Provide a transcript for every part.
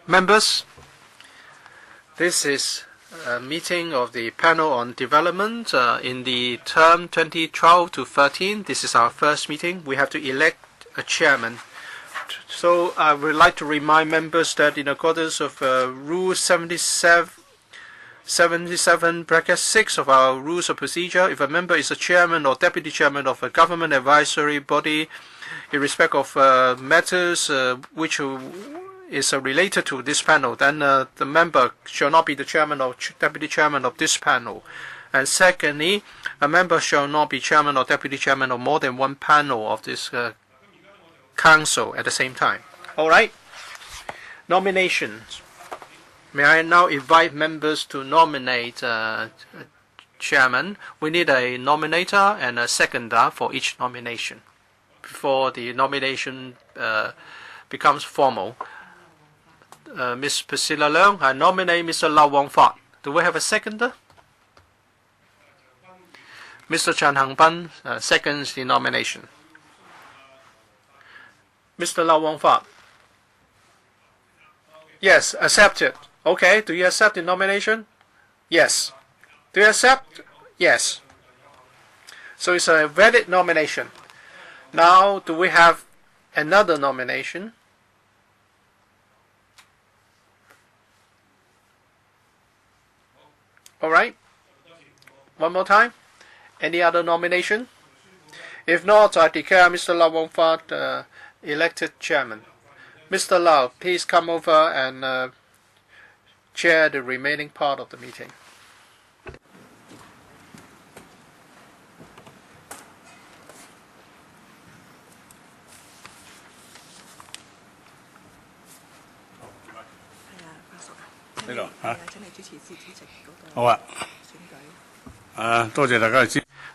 Members, this is a meeting of the panel on development in the term 2012 to 13. This is our first meeting. We have to elect a chairman. So I would like to remind members that in accordance with Rule 77(6) of our Rules of Procedure, if a member is a chairman or deputy chairman of a government advisory body in respect of matters which is related to this panel, then the member shall not be the chairman or deputy chairman of this panel. And secondly, a member shall not be chairman or deputy chairman of more than one panel of this council at the same time. All right. Nominations. May I now invite members to nominate chairman. We need a nominator and a seconder for each nomination before the nomination becomes formal. Ms. Priscilla Leung, I nominate Mr. Wong-fat. Do we have a seconder? Mr. Chan Hang-pan seconds the nomination. Mr. Wong-fat. Yes, accepted. Okay, do you accept the nomination? Yes. Do you accept? Yes. So it's a valid nomination. Now, do we have another nomination? All right. One more time. Any other nomination? If not, I declare Mr. Wong-fat elected chairman. Mr. Lau, please come over and chair the remaining part of the meeting.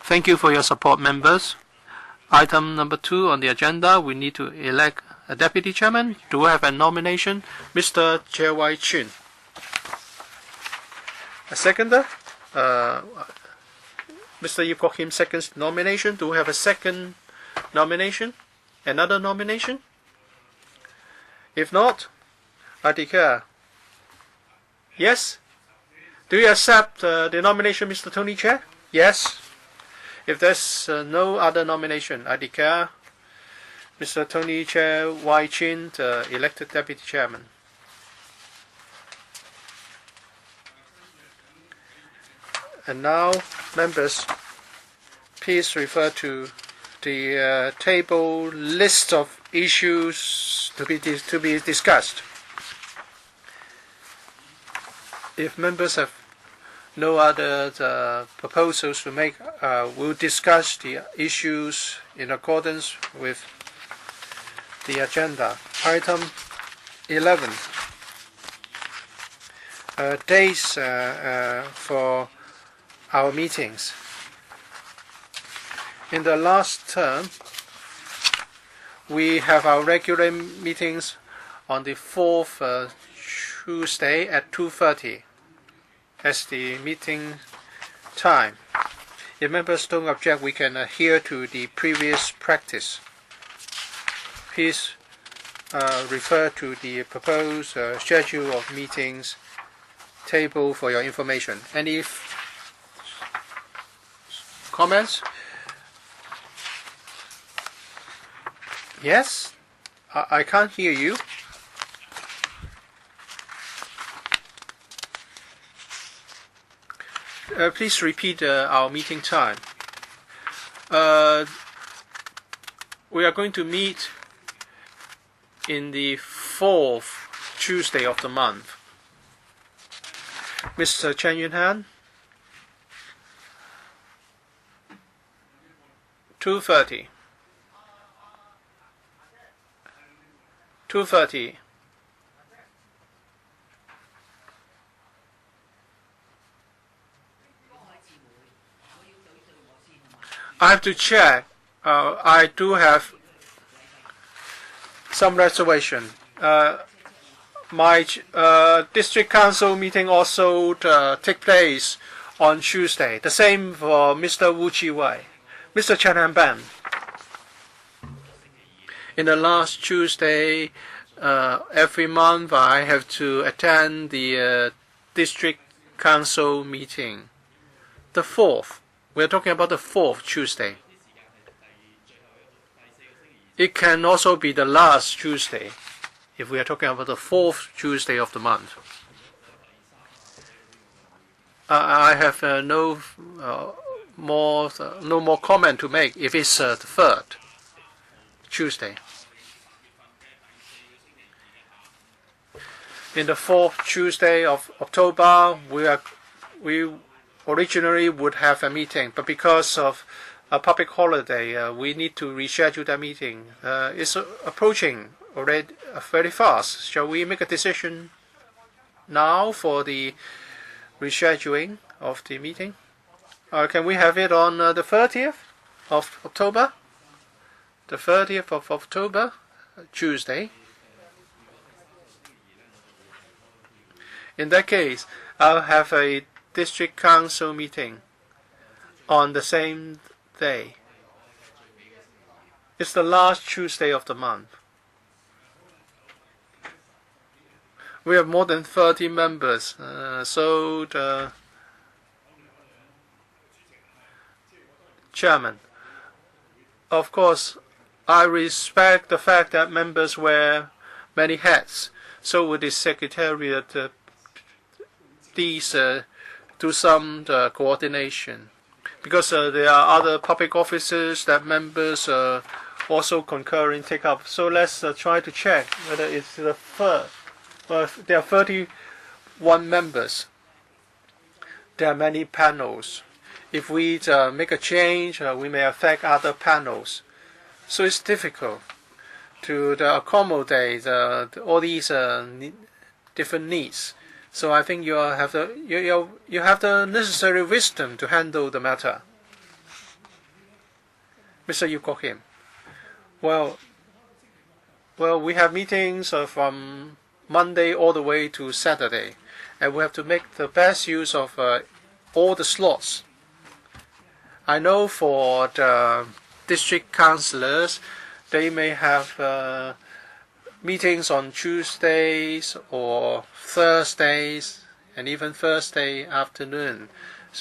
Thank you for your support, members. Item number 2 on the agenda, we need to elect a deputy chairman. Do we have a nomination? Mr. Che Wai-chin. A seconder? Mr. Yip Kok Kim seconds nomination. Do we have a second nomination? Another nomination? If not, I declare. Yes? Do you accept the nomination, Mr. Tony Chair? Yes. If there's no other nomination, I declare Mr. Tony Chair Wai-chin elected deputy chairman. And now, members, please refer to the table list of issues to be discussed. If members have no other proposals to make, we'll discuss the issues in accordance with the agenda. Item 11. Days for our meetings. In the last term, we have our regular meetings on the 4th Tuesday at 2:30 as the meeting time. If members don't object, we can adhere to the previous practice. Please refer to the proposed schedule of meetings table for your information. Any comments? Yes? I can't hear you. Please repeat our meeting time. We are going to meet in the 4th Tuesday of the month. Mr. Chen Yunhan? 2:30. 2:30. I have to check. I do have some reservation. My district council meeting also take place on Tuesday. The same for Mr. Wu Chi-wei. Mr. Chen Han-ban. In the last Tuesday, every month I have to attend the district council meeting. The 4th. We're talking about the 4th Tuesday. It can also be the last Tuesday if we are talking about the 4th Tuesday of the month. I have no more comment to make if it's the 3rd Tuesday. In the 4th Tuesday of October, we originally would have a meeting, but because of a public holiday, we need to reschedule that meeting. It's approaching already very fast. Shall we make a decision now for the rescheduling of the meeting? Can we have it on the 30th of October? The 30th of October, Tuesday. In that case, I'll have a district council meeting on the same day. It's the last Tuesday of the month. We have more than 30 members, so the chairman. Of course, I respect the fact that members wear many hats. So would the secretariat please do some coordination, because there are other public offices that members also concurring take up. So let's try to check whether it's the first. Well, there are 31 members. There are many panels. If we make a change, we may affect other panels. So it's difficult to accommodate all these different needs. So I think you have the necessary wisdom to handle the matter. Mr. Yu Kok-him. Well, we have meetings from Monday all the way to Saturday, and we have to make the best use of all the slots. I know for the district councillors, they may have meetings on Tuesdays or Thursdays, and even Thursday afternoon.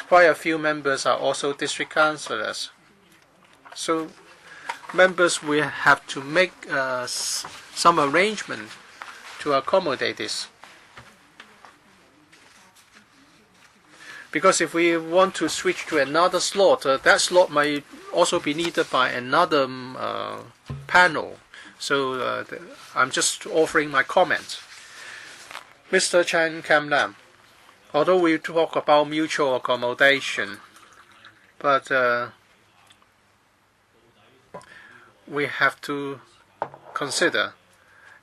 Quite a few members are also district councillors. So members will have to make some arrangement to accommodate this. Because if we want to switch to another slot, that slot might also be needed by another panel. So I'm just offering my comments. Mr. Chan Kam Lam, although we talk about mutual accommodation, but we have to consider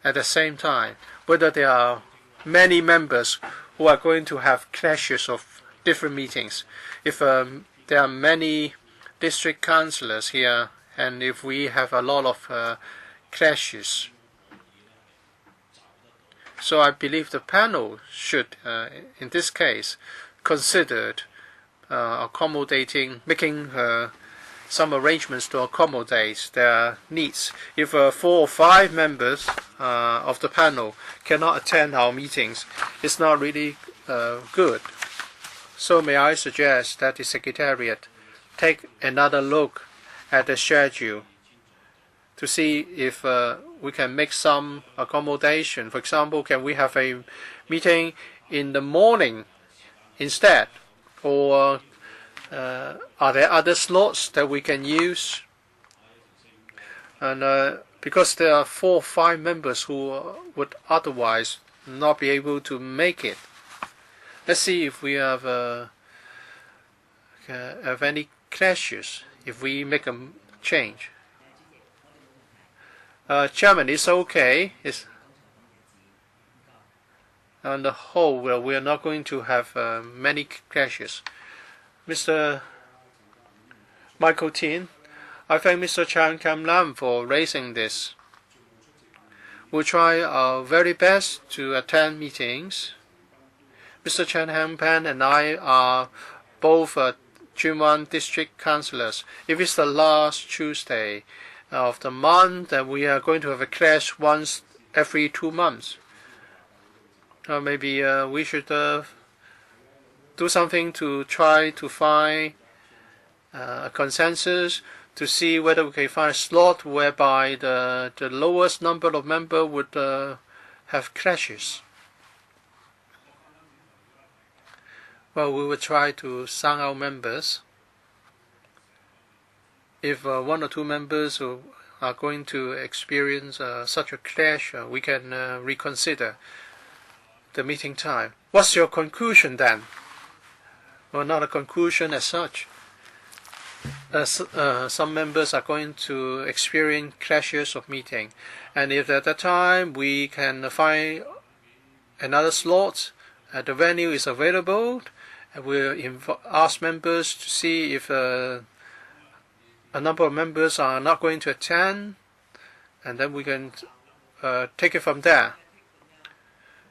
at the same time whether there are many members who are going to have clashes of different meetings. If there are many district councillors here, and if we have a lot of clashes, so I believe the panel should, in this case, consider making some arrangements to accommodate their needs. If 4 or 5 members of the panel cannot attend our meetings, it's not really good. So may I suggest that the Secretariat take another look at the schedule to see if we can make some accommodation. For example, can we have a meeting in the morning instead? Or are there other slots that we can use? And because there are 4 or 5 members who would otherwise not be able to make it. Let's see if we have any clashes if we make a change. Chairman, it's okay. On the whole, we are not going to have many clashes. Mr. Michael Tin, I thank Mr. Chan Kam Lam for raising this. We'll try our very best to attend meetings. Mr. Chan Ham Pan and I are both Chunwan district councillors. If it's the last Tuesday of the month, then we are going to have a clash once every 2 months. Maybe we should do something to try to find a consensus to see whether we can find a slot whereby the lowest number of members would have clashes. Well, we will try to sound out members. If 1 or 2 members are going to experience such a clash, we can reconsider the meeting time. What's your conclusion then? Well, not a conclusion as such. Some members are going to experience clashes of meeting, and if at that time we can find another slot, the venue is available, and we'll ask members to see if a number of members are not going to attend, and then we can take it from there.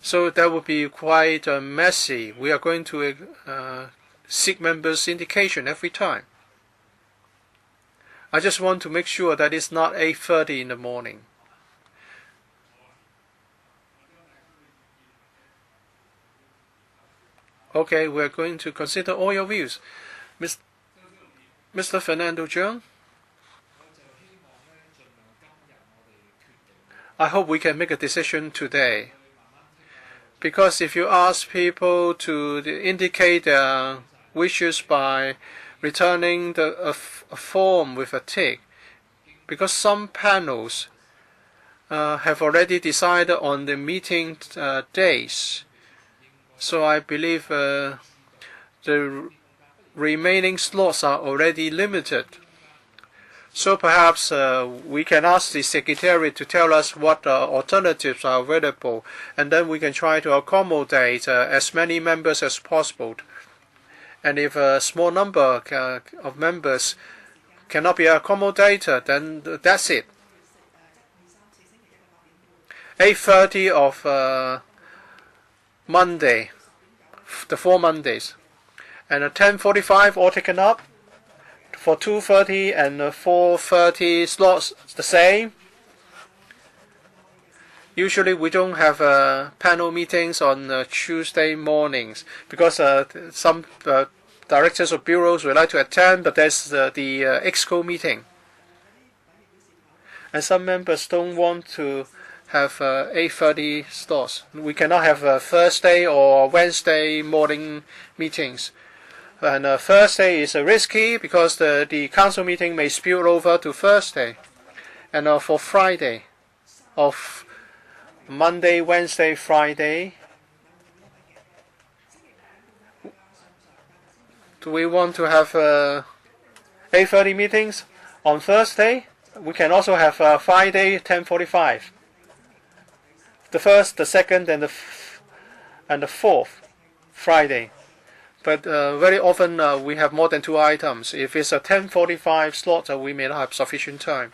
So that would be quite messy. We are going to seek members' indication every time. I just want to make sure that it's not 8:30 in the morning. Okay, we're going to consider all your views. Mr. Fernando Zhang? I hope we can make a decision today. Because if you ask people to indicate their wishes by returning a form with a tick, because some panels have already decided on the meeting days. So I believe the remaining slots are already limited. So perhaps we can ask the Secretariat to tell us what alternatives are available, and then we can try to accommodate as many members as possible. And if a small number of members cannot be accommodated, then that's it. 8:30 of Monday, the 4 Mondays, and 10:45 all taken up. For 2:30 and 4:30 slots the same. Usually we don't have panel meetings on Tuesday mornings because some directors of bureaus would like to attend, but there's the EXCO meeting. And some members don't want to have 8:30 slots. We cannot have Thursday or Wednesday morning meetings. And Thursday is risky because the council meeting may spill over to Thursday. And for Friday, of Monday, Wednesday, Friday, do we want to have 8:30 meetings on Thursday? We can also have Friday 10:45. The first, the second, and the fourth Friday. But very often we have more than 2 items. If it's a 10:45 slot, we may not have sufficient time.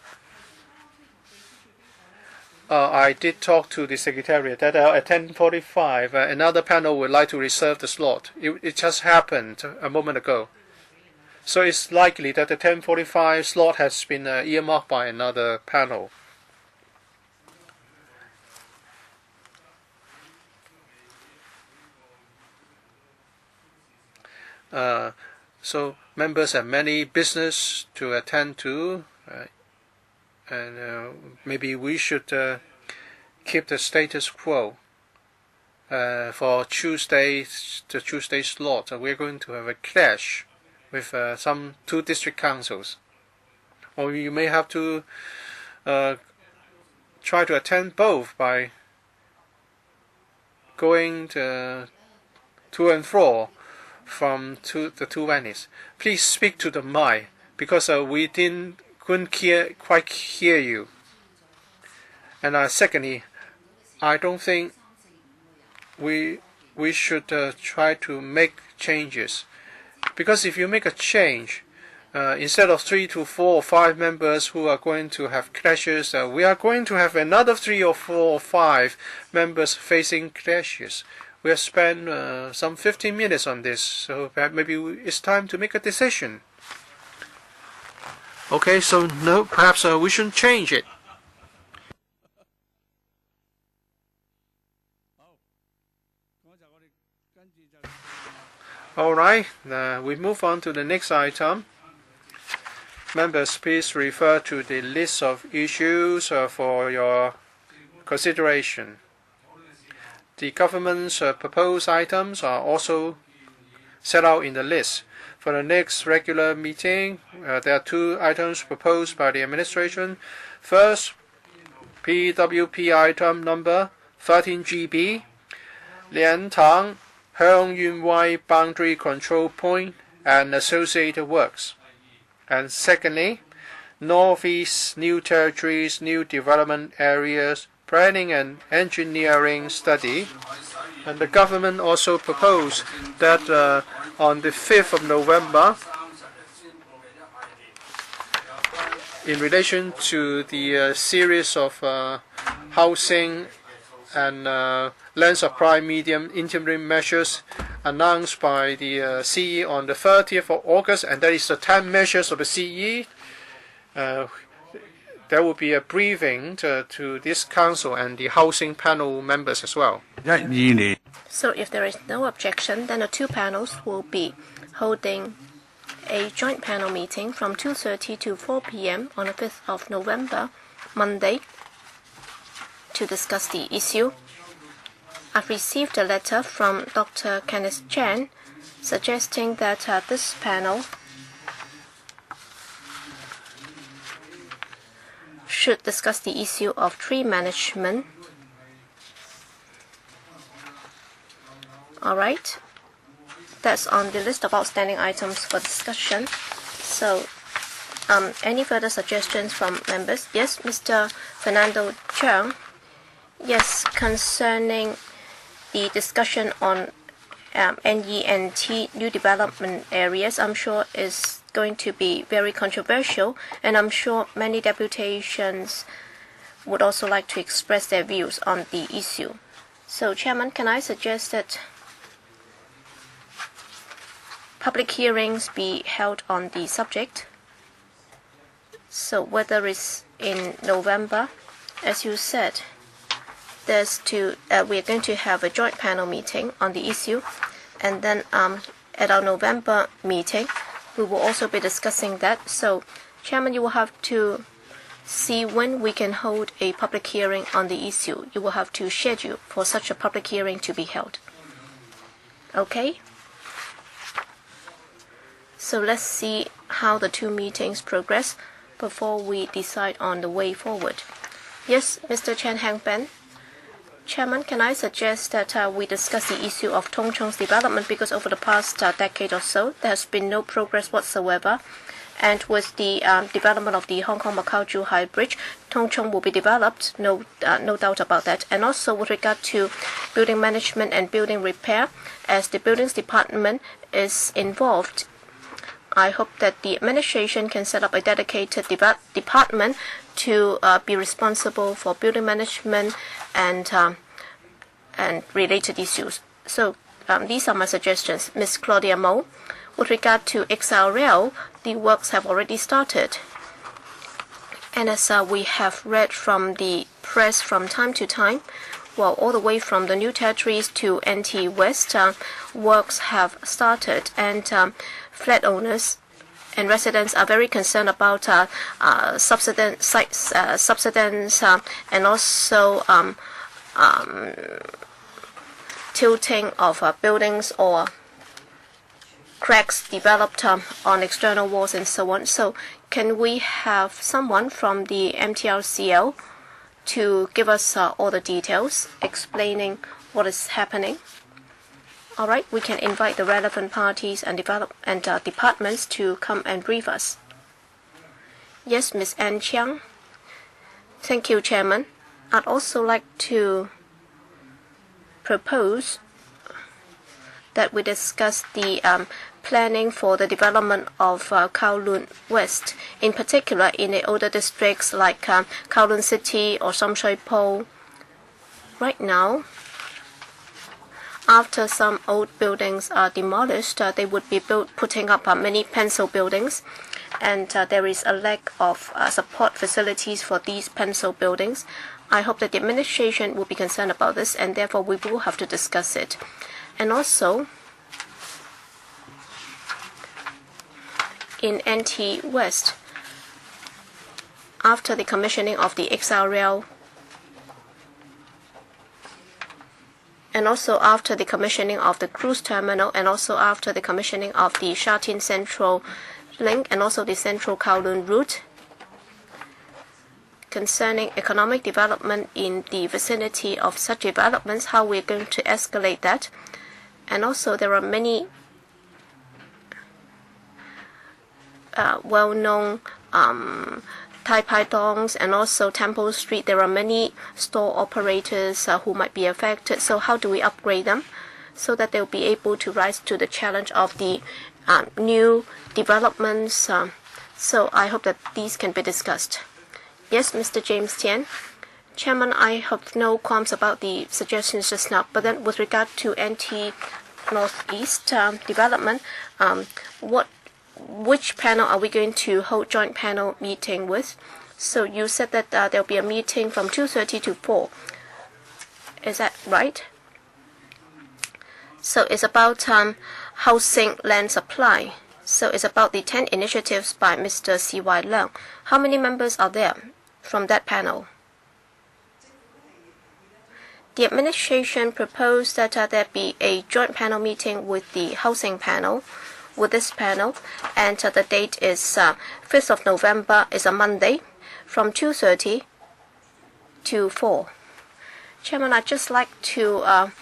I did talk to the Secretariat that at 10:45 another panel would like to reserve the slot. It just happened a moment ago. So it's likely that the 10:45 slot has been earmarked by another panel. So members have many business to attend to, and maybe we should keep the status quo for the Tuesday slot. We're going to have a clash with some 2 district councils, or you may have to try to attend both by going to and fro from the 2 venues. Please speak to the mic because we couldn't quite hear you. And secondly, I don't think we should try to make changes, because if you make a change, instead of 3 to 4 or 5 members who are going to have clashes, we are going to have another 3 or 4 or 5 members facing clashes. We have spent some 15 minutes on this, so maybe it's time to make a decision. Okay, so no, perhaps we shouldn't change it. All right, we move on to the next item. Members, please refer to the list of issues for your consideration. The government's proposed items are also set out in the list. For the next regular meeting, there are 2 items proposed by the administration. First, PWP item number 13GB, Liantang Hengyunwai Boundary Control Point and associated works. And secondly, Northeast New Territories New Development Areas Planning and Engineering Study. And the government also proposed that on the 5th of November, in relation to the series of housing and land supply medium interim measures announced by the CE on the 30th of August, and that is the 10 measures of the CE. There will be a briefing to this council and the housing panel members as well. So if there is no objection, then the 2 panels will be holding a joint panel meeting from 2:30 to 4 p.m. on the 5th of November, Monday, to discuss the issue. I've received a letter from Dr. Kenneth Chan suggesting that this panel should discuss the issue of tree management. All right. That's on the list of outstanding items for discussion. So, any further suggestions from members? Yes, Mr. Fernando Cheung. Yes, concerning the discussion on NENT, new development areas, I'm sure is going to be very controversial, and I'm sure many deputations would also like to express their views on the issue. So, Chairman, can I suggest that public hearings be held on the subject? So whether it's in November, as you said, we're going to have a joint panel meeting on the issue, and then at our November meeting, we will also be discussing that. So, Chairman, you will have to see when we can hold a public hearing on the issue. You will have to schedule for such a public hearing to be held. Okay? So let's see how the 2 meetings progress before we decide on the way forward. Yes, Mr. Chen Hangben. Chairman, can I suggest that we discuss the issue of Tung Chung's development, because over the past decade or so, there has been no progress whatsoever. And with the development of the Hong Kong-Macau-Zhuhai Bridge, Tung Chung will be developed, no doubt about that. And also with regard to building management and building repair, as the buildings department is involved, I hope that the administration can set up a dedicated department to be responsible for building management and related issues. So these are my suggestions. Ms. Claudia Mo, with regard to XRL, the works have already started. And as we have read from the press from time to time, well, all the way from the New Territories to NT West, works have started, and flat owners and residents are very concerned about subsidence, and also tilting of buildings or cracks developed on external walls and so on. So can we have someone from the MTRCL to give us all the details explaining what is happening? All right, we can invite the relevant parties and departments to come and brief us. Yes, Ms. Ann Chiang. Thank you, Chairman. I'd also like to propose that we discuss the planning for the development of Kowloon West, in particular in the older districts like Kowloon City or Sham Shui Po. Right now, after some old buildings are demolished, they would be putting up many pencil buildings, and there is a lack of support facilities for these pencil buildings. I hope that the administration will be concerned about this, and therefore we will have to discuss it. And also, in NT West, after the commissioning of the XRL, and also after the commissioning of the cruise terminal, and also after the commissioning of the Sha Tin Central Link, and also the Central Kowloon route, concerning economic development in the vicinity of such developments, how we're going to escalate that. And also there are many well-known Tai Pai Dongs and also Temple Street. There are many store operators who might be affected. So how do we upgrade them so that they'll be able to rise to the challenge of the new developments? So I hope that these can be discussed. Yes, Mr. James Tian. Chairman, I have no qualms about the suggestions just now, but then with regard to NT Northeast development, which panel are we going to hold joint panel meeting with? So you said that there'll be a meeting from 2:30 to 4. Is that right? So it's about housing land supply. So it's about the 10 initiatives by Mr. C.Y. Leung. How many members are there from that panel? The administration proposed that there be a joint panel meeting with the housing panel, with this panel, and the date is 5th of November, is a Monday, from 2:30 to 4. Chairman, I'd just like to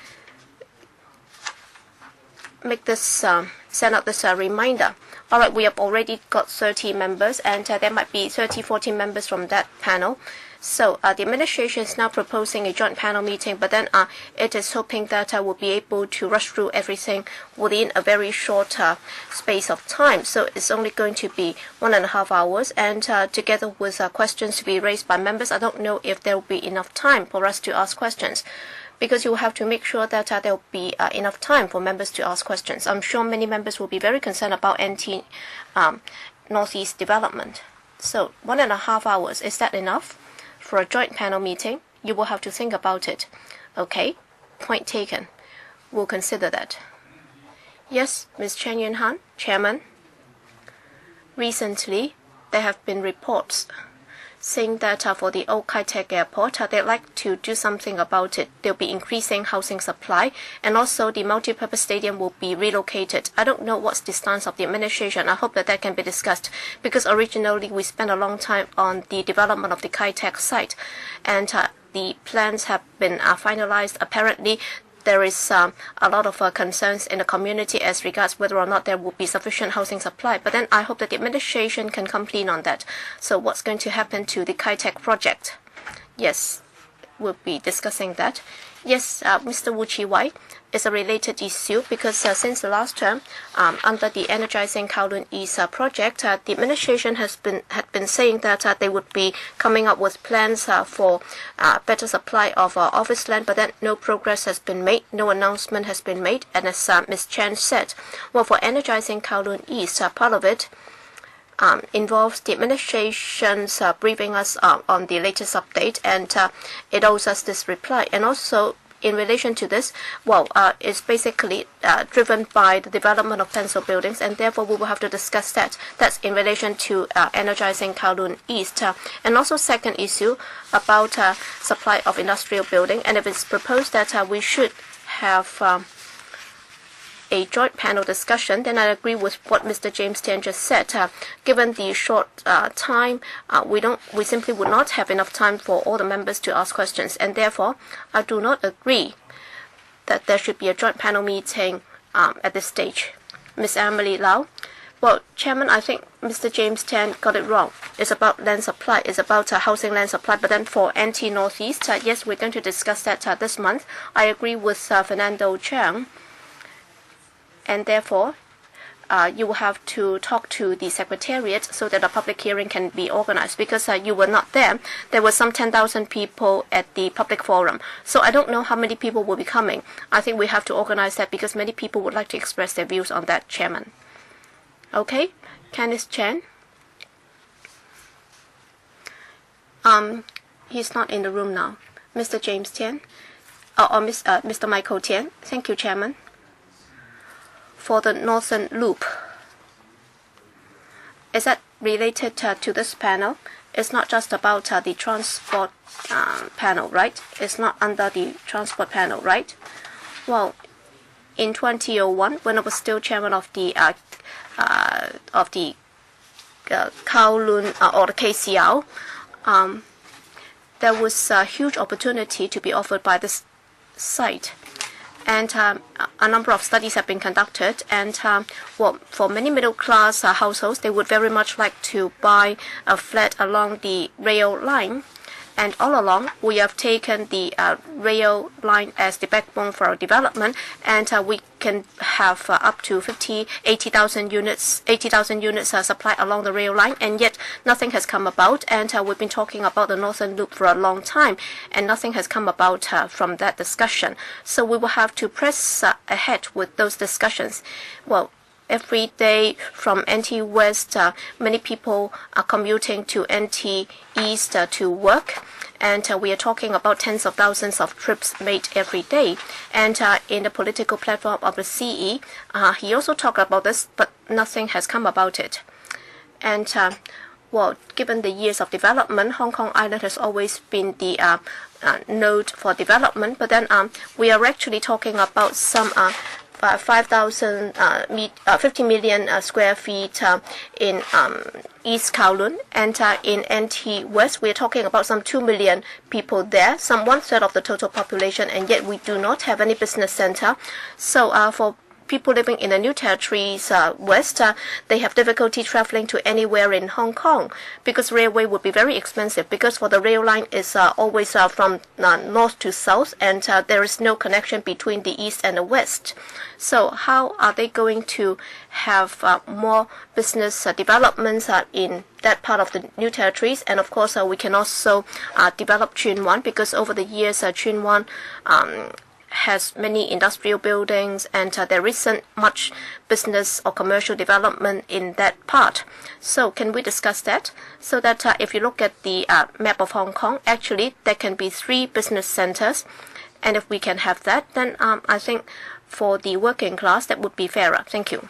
make this send out this reminder. All right, we have already got 30 members, and there might be 40 members from that panel. So the administration is now proposing a joint panel meeting, but then it is hoping that I will be able to rush through everything within a very short space of time. So it's only going to be 1.5 hours, and together with questions to be raised by members, I don't know if there will be enough time for us to ask questions, because you will have to make sure that there will be enough time for members to ask questions. I'm sure many members will be very concerned about NT Northeast development. So 1.5 hours, is that enough for a joint panel meeting? You will have to think about it. Okay, point taken. We'll consider that. Yes, Ms. Chen Yun-han, Chairman. Recently, there have been reports saying that for the old Kai-Tak Airport, they'd like to do something about it. They'll be increasing housing supply, and also the multi-purpose stadium will be relocated. I don't know what's the stance of the administration. I hope that that can be discussed, because originally we spent a long time on the development of the Kai-Tak site, and the plans have been finalized. Apparently, there is a lot of concerns in the community as regards whether or not there will be sufficient housing supply. But then I hope that the administration can come clean on that. So what's going to happen to the Kai-Tak project? Yes, we'll be discussing that. Yes, Mr. Wu Chi-wai, is a related issue, because since the last term, under the Energizing Kowloon East project, the administration had been saying that they would be coming up with plans for better supply of office land, but then no progress has been made, no announcement has been made. And as Ms. Chen said, well, for Energizing Kowloon East, part of it involves the administration's briefing us on the latest update, and it owes us this reply. And also, in relation to this, well, it's basically driven by the development of pencil buildings, and therefore we will have to discuss that. That's in relation to Energizing Kowloon East. And also, second issue about supply of industrial building, and if it's proposed that we should have a joint panel discussion, then I agree with what Mr. James Tian just said. Given the short time, we simply would not have enough time for all the members to ask questions, and therefore I do not agree that there should be a joint panel meeting at this stage. Ms. Emily Lau. Well, Chairman, I think Mr. James Tian got it wrong. It's about land supply. It's about housing land supply. But then for NT Northeast, yes, we're going to discuss that this month. I agree with Fernando Chang. And therefore, you will have to talk to the Secretariat so that a public hearing can be organized, because you were not there. There were some 10,000 people at the public forum. So I don't know how many people will be coming. I think we have to organize that, because many people would like to express their views on that, Chairman. Okay, Candice Chen. He's not in the room now. Mr. James Tian, or Mr. Michael Tian. Thank you, Chairman. For the Northern Loop, is that related to this panel? It's not just about the transport panel, right? It's not under the transport panel, right? Well, in 2001, when I was still chairman of the Kowloon or the KCL, there was a huge opportunity to be offered by this site. And a number of studies have been conducted. And well, for many middle-class households, they would very much like to buy a flat along the rail line. And all along, we have taken the rail line as the backbone for our development, and we can have up to 80,000 units supply along the rail line, and yet nothing has come about. And we've been talking about the Northern Loop for a long time, and nothing has come about from that discussion. So we will have to press ahead with those discussions. Well, every day from NT West, many people are commuting to NT East to work. And we are talking about tens of thousands of trips made every day. And in the political platform of the CE, he also talked about this, but nothing has come about it. And well, given the years of development, Hong Kong Island has always been the node for development. But then we are actually talking about some 50 million square feet in East Kowloon, and in NT West we are talking about some 2 million people there, some 1/3 of the total population, and yet we do not have any business center. So for people living in the New Territories West, they have difficulty traveling to anywhere in Hong Kong because railway would be very expensive, because for the rail line is always from north to south, and there is no connection between the east and the west. So how are they going to have more business developments in that part of the New Territories? And of course we can also develop Tsuen Wan, because over the years Tsuen Wan has many industrial buildings, and there isn't much business or commercial development in that part. So can we discuss that? So that if you look at the map of Hong Kong, actually there can be 3 business centers, and if we can have that, then I think for the working class that would be fairer. Thank you.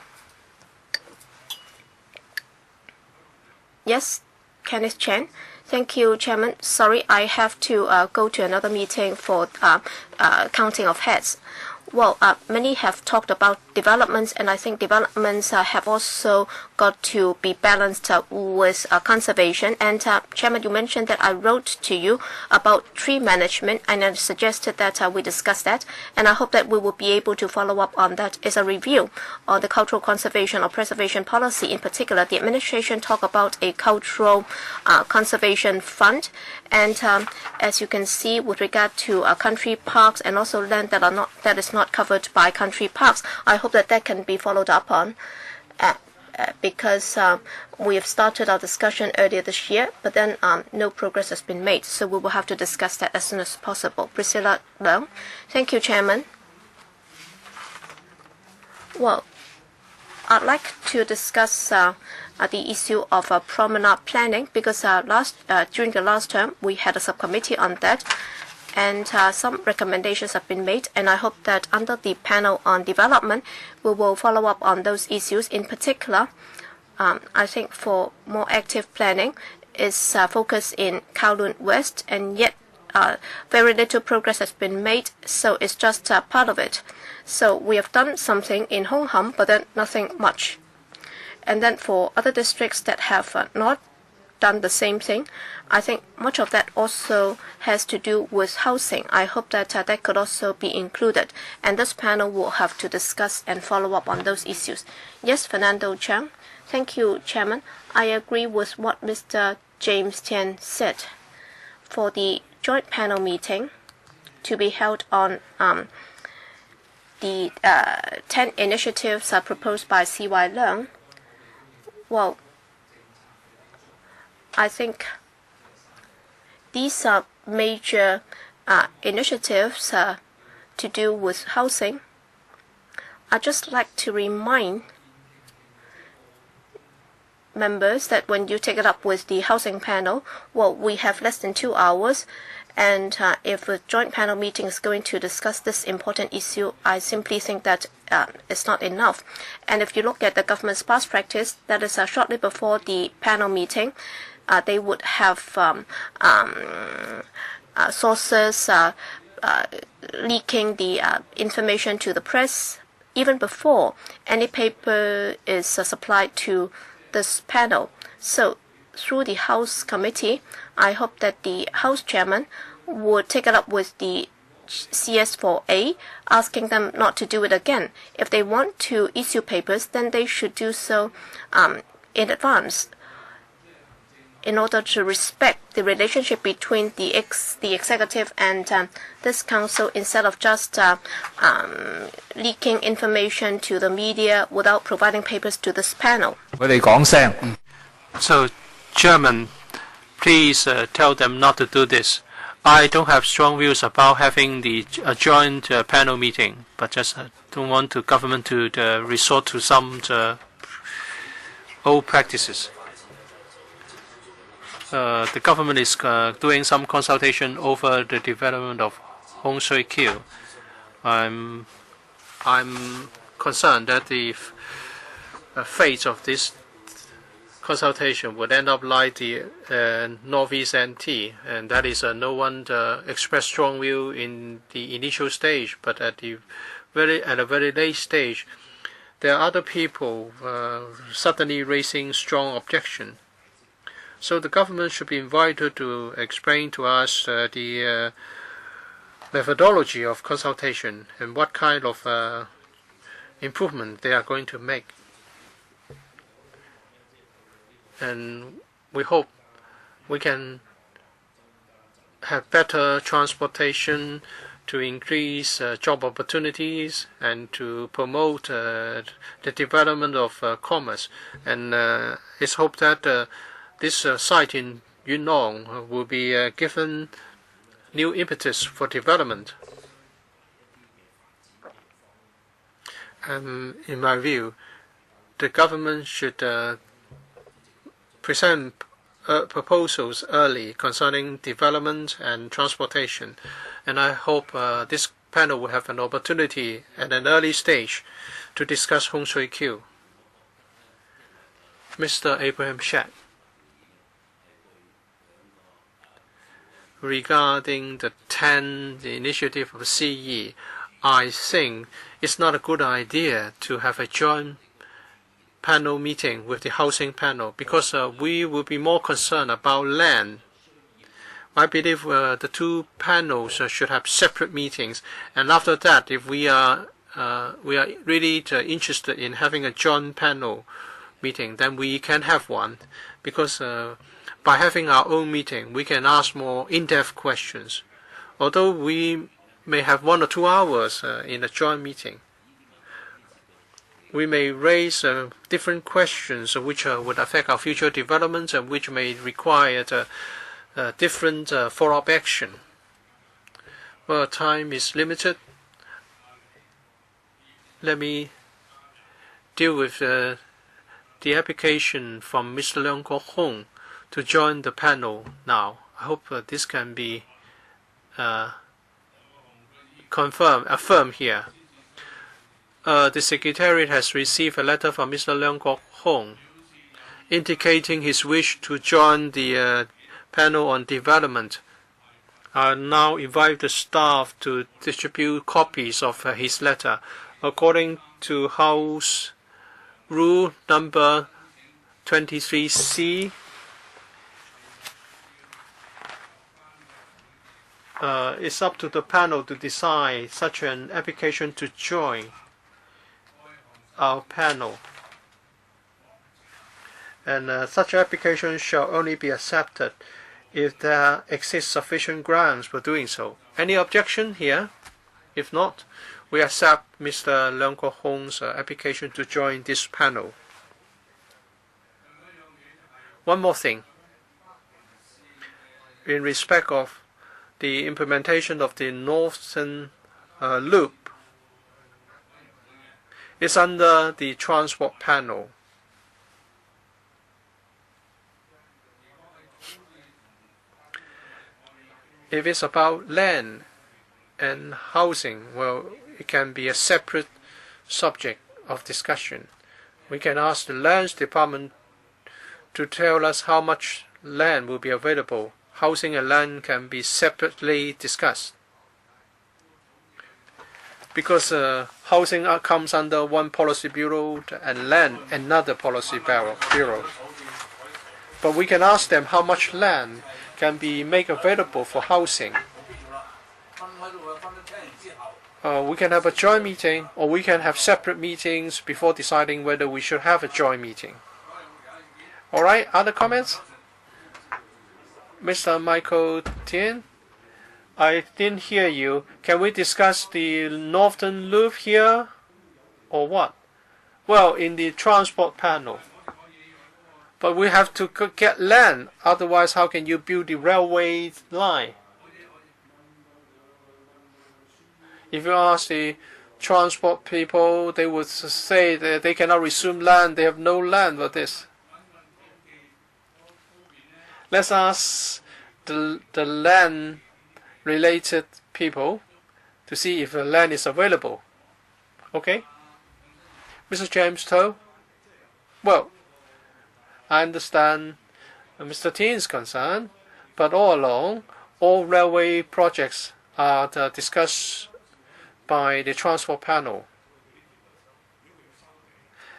Yes, Kenneth Chen. Thank you, Chairman. Sorry, I have to go to another meeting for counting of heads. Well, many have talked about developments, and I think developments have also got to be balanced with conservation. And Chairman, you mentioned that I wrote to you about tree management, and I suggested that we discuss that. And I hope that we will be able to follow up on that as a review on the cultural conservation or preservation policy. In particular, the administration talked about a cultural conservation fund. And as you can see, with regard to country parks and also land that is not covered by country parks, I hope that that can be followed up on, because we have started our discussion earlier this year, but then no progress has been made. So we will have to discuss that as soon as possible. Priscilla Leung. Thank you, Chairman. Well, I'd like to discuss the issue of promenade planning, because during the last term we had a subcommittee on that, and some recommendations have been made, and I hope that under the panel on development we will follow up on those issues. In particular, I think for more active planning is focused in Kowloon West, and yet very little progress has been made, so it's just part of it. So we have done something in Hong Kong, but then nothing much. And then for other districts that have not done the same thing, I think much of that also has to do with housing. I hope that that could also be included, and this panel will have to discuss and follow up on those issues. Yes, Fernando Chang. Thank you, Chairman. I agree with what Mr. James Tian said. For the joint panel meeting to be held on the 10 initiatives proposed by C.Y. Leung, well, I think these are major initiatives to do with housing. I'd just like to remind members that when you take it up with the housing panel, well, we have less than 2 hours. And if a joint panel meeting is going to discuss this important issue, I simply think that it's not enough. And if you look at the government's past practice, that is shortly before the panel meeting, they would have sources leaking the information to the press even before any paper is supplied to this panel. So through the House Committee, I hope that the House Chairman would take it up with the CS4A, asking them not to do it again. If they want to issue papers, then they should do so in advance, in order to respect the relationship between the executive and this council, instead of just leaking information to the media without providing papers to this panel. So, Chairman, please tell them not to do this. I don't have strong views about having the joint panel meeting, but just don't want the government to resort to some old practices. The government is doing some consultation over the development of Hong Shui Kiu. I'm concerned that the fate of this consultation would end up like the Northeast NT, and that is no one expressed strong view in the initial stage, but at a very late stage, there are other people suddenly raising strong objection. So the government should be invited to explain to us the methodology of consultation and what kind of improvement they are going to make. And we hope we can have better transportation to increase job opportunities and to promote the development of commerce. And it's hoped that this site in Yunnan will be given new impetus for development. In my view, the government should present proposals early concerning development and transportation, and I hope this panel will have an opportunity at an early stage to discuss Hong Shui Kiu. Mr. Abraham Shat, regarding the initiative of CE, I think it's not a good idea to have a joint panel meeting with the housing panel, because we will be more concerned about land. I believe the two panels should have separate meetings, and after that, if we are really interested in having a joint panel meeting, then we can have one, because by having our own meeting, we can ask more in-depth questions. Although we may have 1 or 2 hours in a joint meeting, we may raise different questions which would affect our future developments and which may require different follow-up action. Well, time is limited. Let me deal with the application from Mr. Leung Kok-hong to join the panel now. I hope this can be affirmed here. The Secretariat has received a letter from Mr. Leung Kok-hong indicating his wish to join the panel on development. I now invite the staff to distribute copies of his letter. According to House Rule number 23C, it's up to the panel to decide such an application to join our panel, and such application shall only be accepted if there exists sufficient grounds for doing so. Any objection here? If not, we accept Mr. Leung Kok-hong's application to join this panel. One more thing. In respect of the implementation of the Northern Loop, is under the transport panel. If it's about land and housing, well, it can be a separate subject of discussion. We can ask the lands department to tell us how much land will be available. Housing and land can be separately discussed. Because housing comes under one policy bureau and land another policy bureau. But we can ask them how much land can be made available for housing. We can have a joint meeting, or we can have separate meetings before deciding whether we should have a joint meeting. Alright, other comments? Mr. Michael Tien? I didn't hear you. Can we discuss the Northern Loop here, or what? Well, in the transport panel. But we have to get land, otherwise how can you build the railway line? If you ask the transport people, they would say that they cannot resume land, they have no land for this. Let's ask the land related people to see if the land is available. Okay? Mr. James Toe? Well, I understand Mr. Tien's concern, but all along, all railway projects are discussed by the transport panel.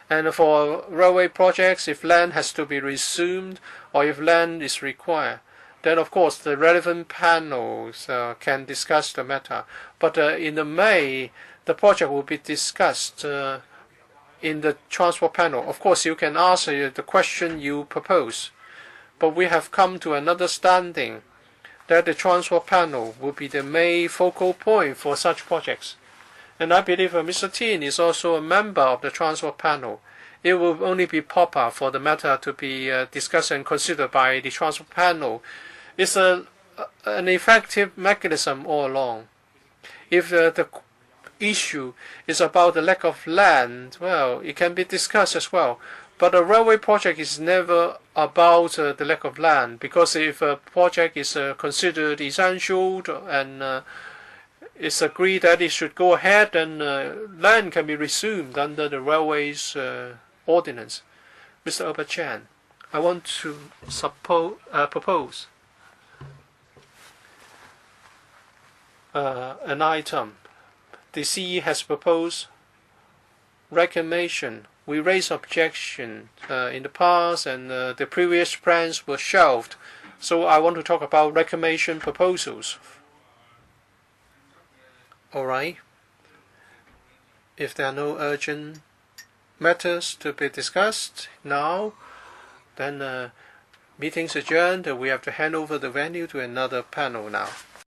And for railway projects, if land has to be resumed or if land is required, then of course the relevant panels can discuss the matter. But in the May, the project will be discussed in the transport panel. Of course, you can ask the question you propose, but we have come to an understanding that the transport panel will be the main focal point for such projects. And I believe Mr. Tien is also a member of the transport panel. It will only be proper for the matter to be discussed and considered by the transport panel. It's an effective mechanism all along. If the issue is about the lack of land, well, it can be discussed as well. But a railway project is never about the lack of land, because if a project is considered essential and it's agreed that it should go ahead, then land can be resumed under the railways ordinance. Mr. Albert Chan, I want to propose an item. The CE has proposed reclamation. We raised objection in the past, and the previous plans were shelved. So I want to talk about reclamation proposals. Alright. If there are no urgent matters to be discussed now, then meeting's adjourned. We have to hand over the venue to another panel now.